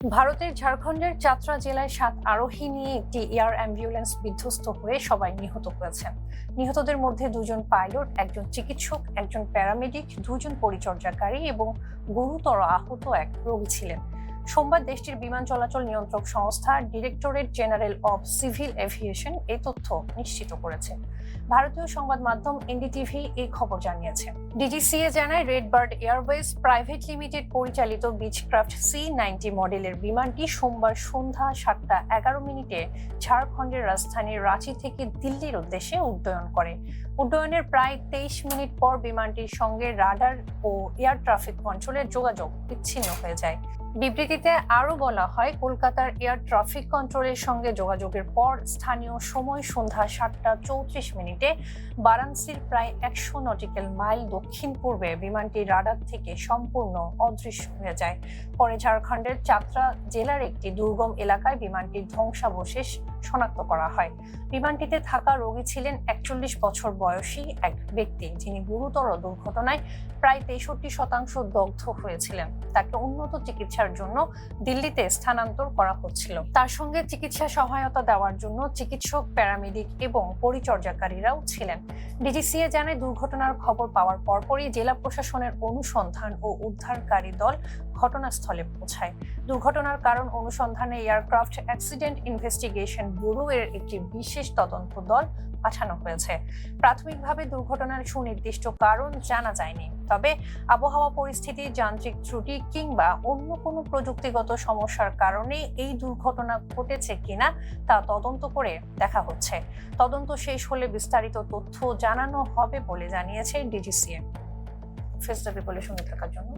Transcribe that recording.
ভারতের ঝাড়খণ্ডের চাতরা জেলায় 7 আরোহী নিয়ে একটি এয়ার অ্যাম্বুলেন্স বিধ্বস্ত হয়ে সবাই নিহত হয়েছেন। নিহতদের মধ্যে 2জন পাইলট, একজন চিকিৎসক, একজন প্যারামেডিক, 2জন পরিচর্যাকারী এবং গুরুতর আহত এক রোগী ছিলেন। সোমবার দেশটির বিমান চলাচল নিয়ন্ত্রক সংস্থা directorate general of civil aviation এই তথ্য নিশ্চিত করেছে। ভারতীয় সংবাদ মাধ্যম এনডিটিভি এই খবর জানিয়েছে। ডিজিসিএ জানায়, রেডবার্ড এয়ারওয়েজ প্রাইভেট লিমিটেড পরিচালিত বিচক্রাফট C-90 মডেলের বিমানটি সোমবার সন্ধ্যা 7:11 ঝাড়খণ্ডের রাজধানী রাঁচি থেকে দিল্লির উদ্দেশ্যে উড্ডয়ন করে। উড্ডয়নের প্রায় 23 মিনিট পর বিমানটির সঙ্গে রাডার ও এয়ার ট্রাফিক কন্ট্রোলের যোগাযোগ বিচ্ছিন্ন হয়ে যায়। বিবৃতিতে আরও বলা হয়, কলকাতার এয়ার ট্রাফিক কন্ট্রোলের সঙ্গে যোগাযোগের পর স্থানীয় সময় সন্ধ্যা 7:34 বারাণসীর প্রায় 100 নটিক্যাল মাইল দক্ষিণ পূর্বে বিমানটি রাডার থেকে সম্পূর্ণ অদৃশ্য হয়ে যায়। পরে ঝাড়খণ্ডের চাতরা জেলার একটি দুর্গম এলাকায় বিমানটির ধ্বংসাবশেষ শনাক্ত করা হয়। বিমানটিতে থাকা রোগী ছিলেন 41 বছর বয়সী এক ব্যক্তি, যিনি গুরুতর দুর্ঘটনায় প্রায় 63% দগ্ধ হয়েছিলেন। তাকে উন্নত চিকিৎসার জন্য দিল্লিতে স্থানান্তর করা হচ্ছিল। তার সঙ্গে চিকিৎসা সহায়তা দেওয়ার জন্য চিকিৎসক, প্যারামেডিক এবং পরিচর্যাকারীরাও ছিলেন। ডিজিসিএ জানায়, দুর্ঘটনার খবর পাওয়ার পরপরই জেলা প্রশাসনের অনুসন্ধান ও উদ্ধারকারী দল ঘটনাস্থলে পৌঁছায়। দুর্ঘটনার কারণ অনুসন্ধানে এয়ারক্রাফট অ্যাক্সিডেন্ট ইনভেস্টিগেশন ব্যুরো এর একটি বিশেষ তদন্ত দল পাঠানো হয়েছে। প্রাথমিকভাবে দুর্ঘটনার সুনির্দিষ্ট কারণ জানা যায়নি, তবে আবহাওয়া পরিস্থিতি, যান্ত্রিক ত্রুটি কিংবা অন্য কোনো প্রযুক্তিগত সমস্যার কারণে এই দুর্ঘটনা ঘটেছে কিনা তা তদন্ত করে দেখা হচ্ছে। তদন্ত শেষ হলে বিস্তারিত তথ্য জানানো হবে বলে জানিয়েছে ডিজিসিএ। ফেস দ্য রিভলিউশনে থাকার জন্য